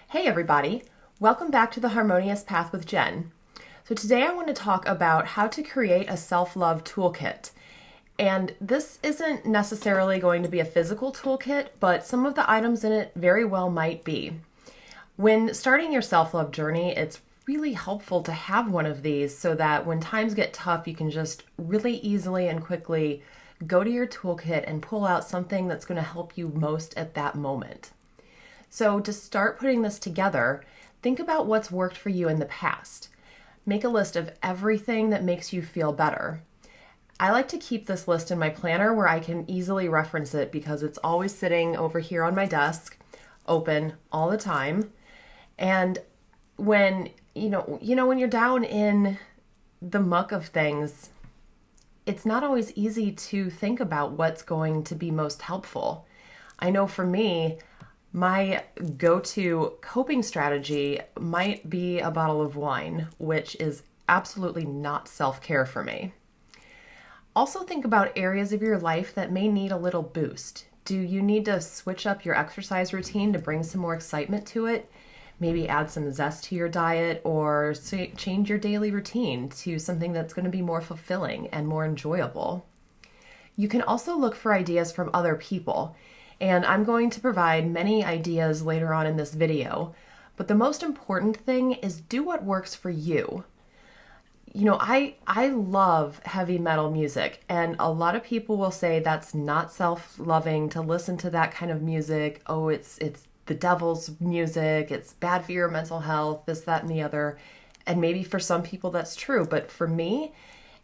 Hey everybody, welcome back to the Harmonious Path with Jen. So today I want to talk about how to create a self-love toolkit. And this isn't necessarily going to be a physical toolkit, but some of the items in it very well might be. When starting your self-love journey, it's really helpful to have one of these so that when times get tough, you can just really easily and quickly go to your toolkit and pull out something that's going to help you most at that moment. So to start putting this together, think about what's worked for you in the past. Make a list of everything that makes you feel better. I like to keep this list in my planner where I can easily reference it because it's always sitting over here on my desk, open all the time. And when when you're down in the muck of things, it's not always easy to think about what's going to be most helpful. I know for me, my go-to coping strategy might be a bottle of wine, which is absolutely not self-care for me. Also think about areas of your life that may need a little boost. Do you need to switch up your exercise routine to bring some more excitement to it? Maybe add some zest to your diet or change your daily routine to something that's going to be more fulfilling and more enjoyable. You can also look for ideas from other people. And I'm going to provide many ideas later on in this video, but the most important thing is do what works for you. I love heavy metal music, and a lot of people will say that's not self-loving to listen to that kind of music. Oh, it's the devil's music, it's bad for your mental health, this, that, and the other. And maybe for some people that's true, but for me,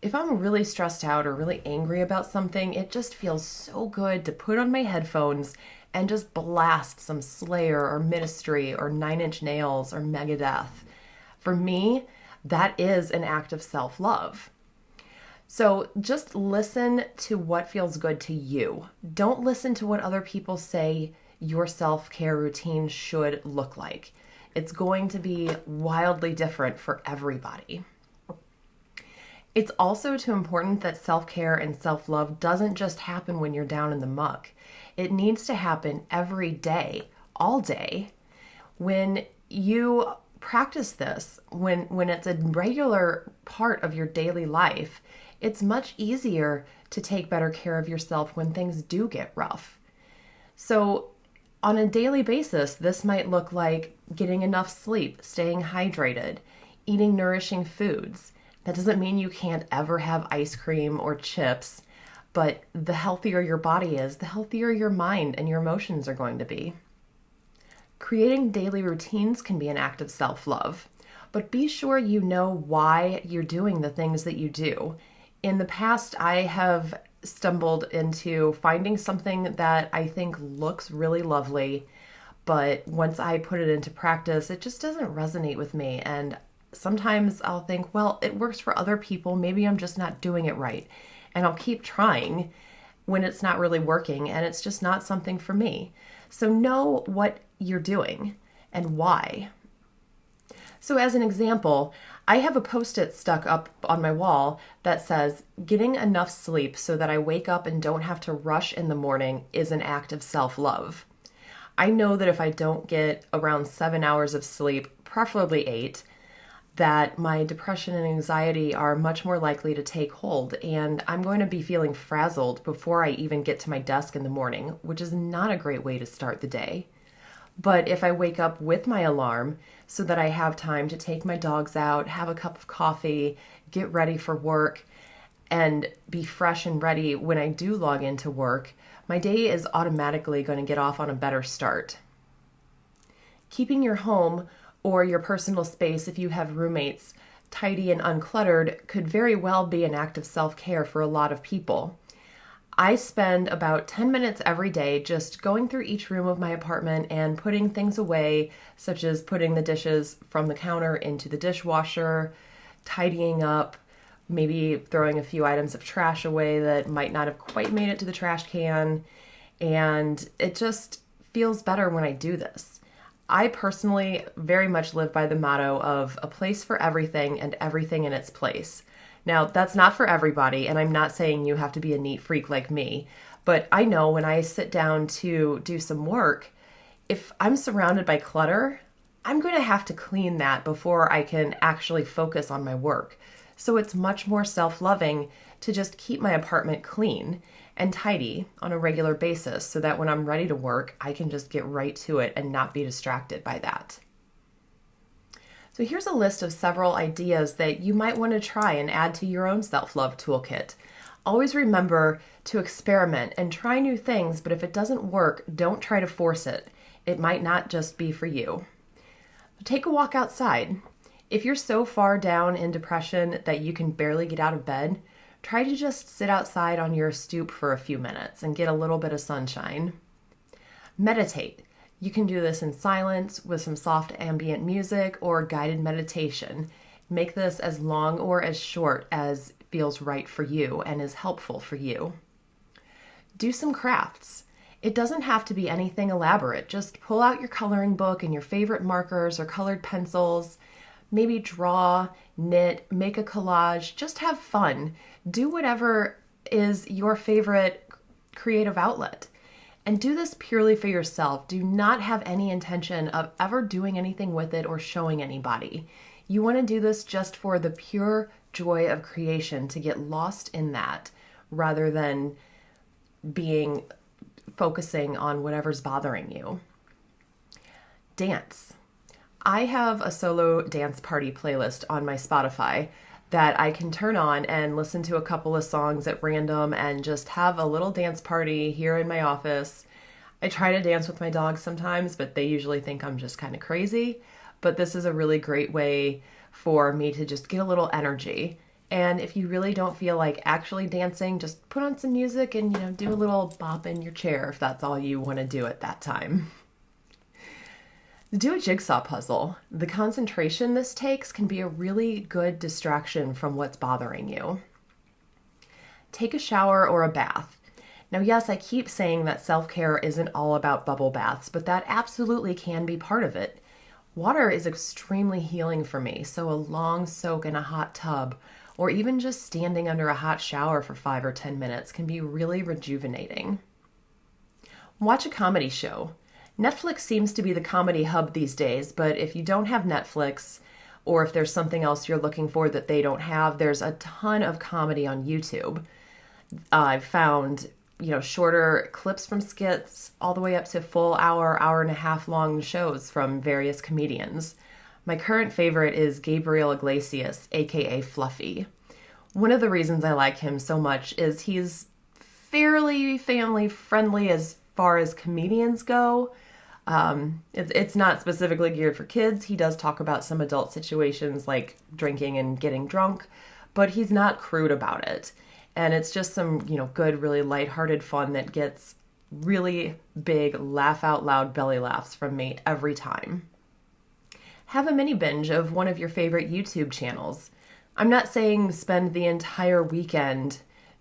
if I'm really stressed out or really angry about something, it just feels so good to put on my headphones and just blast some Slayer or Ministry or Nine Inch Nails or Megadeth. For me, that is an act of self-love. So just listen to what feels good to you. Don't listen to what other people say your self-care routine should look like. It's going to be wildly different for everybody. It's also too important that self-care and self-love doesn't just happen when you're down in the muck. It needs to happen every day, all day. When you practice this, when it's a regular part of your daily life, it's much easier to take better care of yourself when things do get rough. So on a daily basis, this might look like getting enough sleep, staying hydrated, eating nourishing foods. That doesn't mean you can't ever have ice cream or chips, but the healthier your body is, the healthier your mind and your emotions are going to be. Creating daily routines can be an act of self-love, but be sure you know why you're doing the things that you do. In the past, I have stumbled into finding something that I think looks really lovely, but once I put it into practice, it just doesn't resonate with me, and sometimes I'll think, well, it works for other people. Maybe I'm just not doing it right. And I'll keep trying when it's not really working and it's just not something for me. So know what you're doing and why. So as an example, I have a Post-it stuck up on my wall that says, getting enough sleep so that I wake up and don't have to rush in the morning is an act of self-love. I know that if I don't get around 7 hours of sleep, preferably 8, that my depression and anxiety are much more likely to take hold, and I'm going to be feeling frazzled before I even get to my desk in the morning, which is not a great way to start the day. But if I wake up with my alarm so that I have time to take my dogs out, have a cup of coffee, get ready for work, and be fresh and ready when I do log into work, my day is automatically going to get off on a better start. Keeping your home or your personal space, if you have roommates, tidy and uncluttered could very well be an act of self-care for a lot of people. I spend about 10 minutes every day just going through each room of my apartment and putting things away, such as putting the dishes from the counter into the dishwasher, tidying up, maybe throwing a few items of trash away that might not have quite made it to the trash can, and it just feels better when I do this. I personally very much live by the motto of a place for everything and everything in its place. Now, that's not for everybody, and I'm not saying you have to be a neat freak like me, but I know when I sit down to do some work, if I'm surrounded by clutter, I'm going to have to clean that before I can actually focus on my work. So it's much more self-loving to just keep my apartment clean and tidy on a regular basis so that when I'm ready to work, I can just get right to it and not be distracted by that. So here's a list of several ideas that you might want to try and add to your own self-love toolkit. Always remember to experiment and try new things, but if it doesn't work, don't try to force it. It might not just be for you. Take a walk outside. If you're so far down in depression that you can barely get out of bed, try to just sit outside on your stoop for a few minutes and get a little bit of sunshine. Meditate. You can do this in silence with some soft ambient music or guided meditation. Make this as long or as short as feels right for you and is helpful for you. Do some crafts. It doesn't have to be anything elaborate. Just pull out your coloring book and your favorite markers or colored pencils. Maybe draw, knit, make a collage. Just have fun. Do whatever is your favorite creative outlet. And do this purely for yourself. Do not have any intention of ever doing anything with it or showing anybody. You want to do this just for the pure joy of creation, to get lost in that rather than focusing on whatever's bothering you. Dance. I have a solo dance party playlist on my Spotify that I can turn on and listen to a couple of songs at random and just have a little dance party here in my office. I try to dance with my dogs sometimes, but they usually think I'm just kind of crazy. But this is a really great way for me to just get a little energy. And if you really don't feel like actually dancing, just put on some music and, do a little bop in your chair if that's all you want to do at that time. Do a jigsaw puzzle. The concentration this takes can be a really good distraction from what's bothering you. Take a shower or a bath. Now, yes, I keep saying that self-care isn't all about bubble baths, but that absolutely can be part of it. Water is extremely healing for me, so a long soak in a hot tub or even just standing under a hot shower for 5 or 10 minutes can be really rejuvenating. Watch a comedy show. Netflix seems to be the comedy hub these days, but if you don't have Netflix, or if there's something else you're looking for that they don't have, there's a ton of comedy on YouTube. I've found, shorter clips from skits all the way up to full hour and a half long shows from various comedians. My current favorite is Gabriel Iglesias, aka Fluffy. One of the reasons I like him so much is he's fairly family friendly as far as comedians go. It's not specifically geared for kids. He does talk about some adult situations like drinking and getting drunk, but he's not crude about it. And it's just some, good, really lighthearted fun that gets really big laugh out loud belly laughs from me every time. Have a mini binge of one of your favorite YouTube channels. I'm not saying spend the entire weekend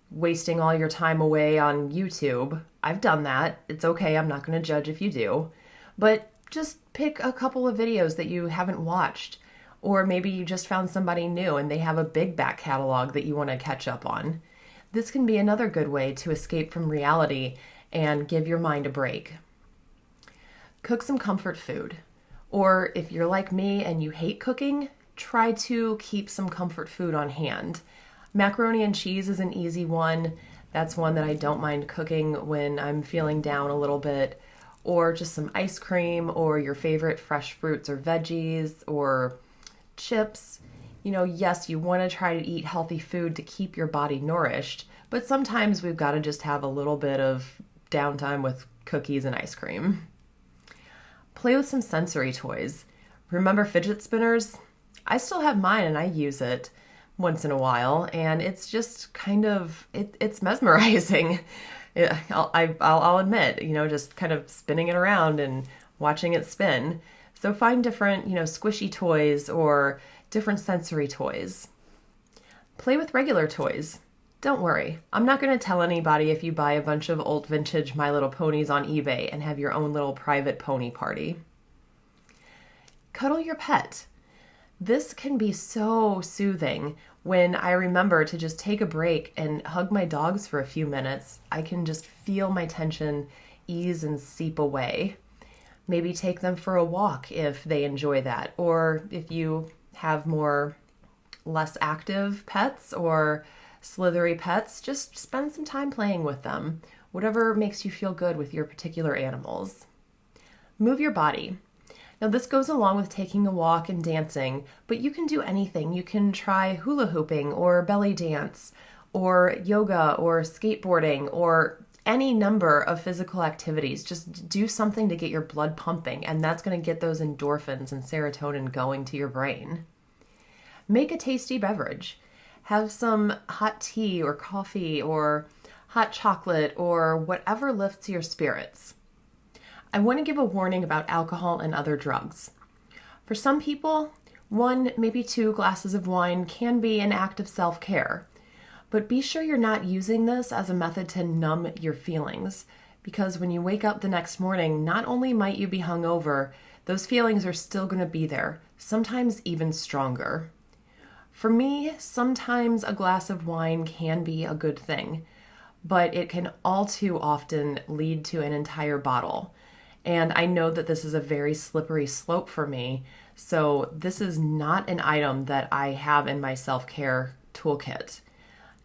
wasting all your time away on YouTube. I've done that. It's okay. I'm not going to judge if you do. But just pick a couple of videos that you haven't watched. Or maybe you just found somebody new and they have a big back catalog that you want to catch up on. This can be another good way to escape from reality and give your mind a break. Cook some comfort food. Or if you're like me and you hate cooking, try to keep some comfort food on hand. Macaroni and cheese is an easy one. That's one that I don't mind cooking when I'm feeling down a little bit. Or just some ice cream or your favorite fresh fruits or veggies or chips. Yes, you want to try to eat healthy food to keep your body nourished, but sometimes we've got to just have a little bit of downtime with cookies and ice cream. Play with some sensory toys. Remember fidget spinners? I still have mine and I use it once in a while, and it's just it's mesmerizing. I'll admit, just kind of spinning it around and watching it spin. So find different, squishy toys or different sensory toys. Play with regular toys. Don't worry, I'm not going to tell anybody if you buy a bunch of old vintage My Little Ponies on eBay and have your own little private pony party. Cuddle your pet. This can be so soothing. When I remember to just take a break and hug my dogs for a few minutes, I can just feel my tension ease and seep away. Maybe take them for a walk if they enjoy that, or if you have more less active pets or slithery pets, just spend some time playing with them. Whatever makes you feel good with your particular animals. Move your body. Now, this goes along with taking a walk and dancing, but you can do anything. You can try hula hooping or belly dance or yoga or skateboarding or any number of physical activities. Just do something to get your blood pumping, and that's going to get those endorphins and serotonin going to your brain. Make a tasty beverage. Have some hot tea or coffee or hot chocolate or whatever lifts your spirits. I want to give a warning about alcohol and other drugs. For some people, 1, maybe 2 glasses of wine can be an act of self-care, but be sure you're not using this as a method to numb your feelings, because when you wake up the next morning, not only might you be hungover, those feelings are still going to be there, sometimes even stronger. For me, sometimes a glass of wine can be a good thing, but it can all too often lead to an entire bottle. And I know that this is a very slippery slope for me, so this is not an item that I have in my self-care toolkit.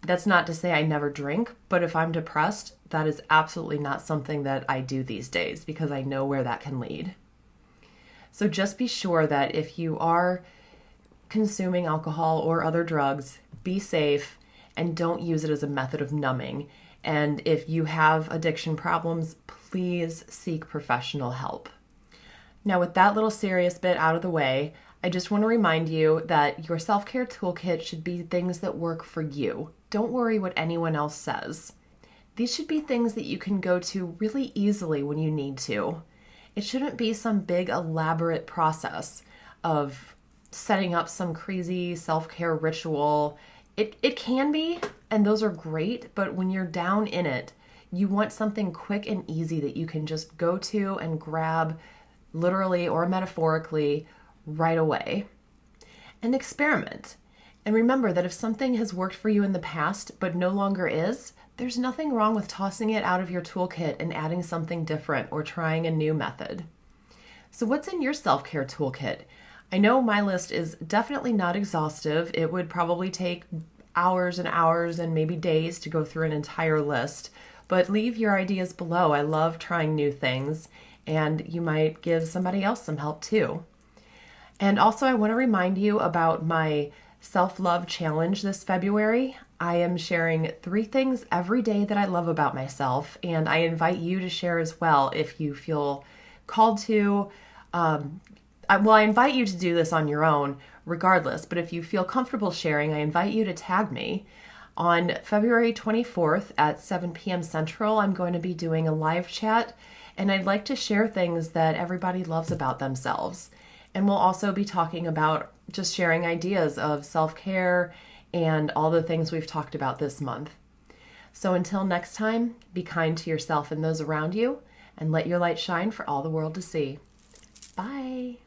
That's not to say I never drink, but if I'm depressed, that is absolutely not something that I do these days because I know where that can lead. So just be sure that if you are consuming alcohol or other drugs, be safe and don't use it as a method of numbing. And if you have addiction problems, please seek professional help. Now, with that little serious bit out of the way, I just want to remind you that your self-care toolkit should be things that work for you. Don't worry what anyone else says. These should be things that you can go to really easily when you need to. It shouldn't be some big elaborate process of setting up some crazy self-care ritual. It can be, and those are great, but when you're down in it, you want something quick and easy that you can just go to and grab, literally or metaphorically, right away. And experiment. And remember that if something has worked for you in the past but no longer is, there's nothing wrong with tossing it out of your toolkit and adding something different or trying a new method. So what's in your self-care toolkit? I know my list is definitely not exhaustive. It would probably take hours and hours and maybe days to go through an entire list, but leave your ideas below. I love trying new things, and you might give somebody else some help too. And also, I want to remind you about my self-love challenge this February. I am sharing 3 things every day that I love about myself, and I invite you to share as well if you feel called to. I invite you to do this on your own regardless, but if you feel comfortable sharing, I invite you to tag me. On February 24th at 7 p.m. Central, I'm going to be doing a live chat, and I'd like to share things that everybody loves about themselves. And we'll also be talking about just sharing ideas of self-care and all the things we've talked about this month. So until next time, be kind to yourself and those around you, and let your light shine for all the world to see. Bye.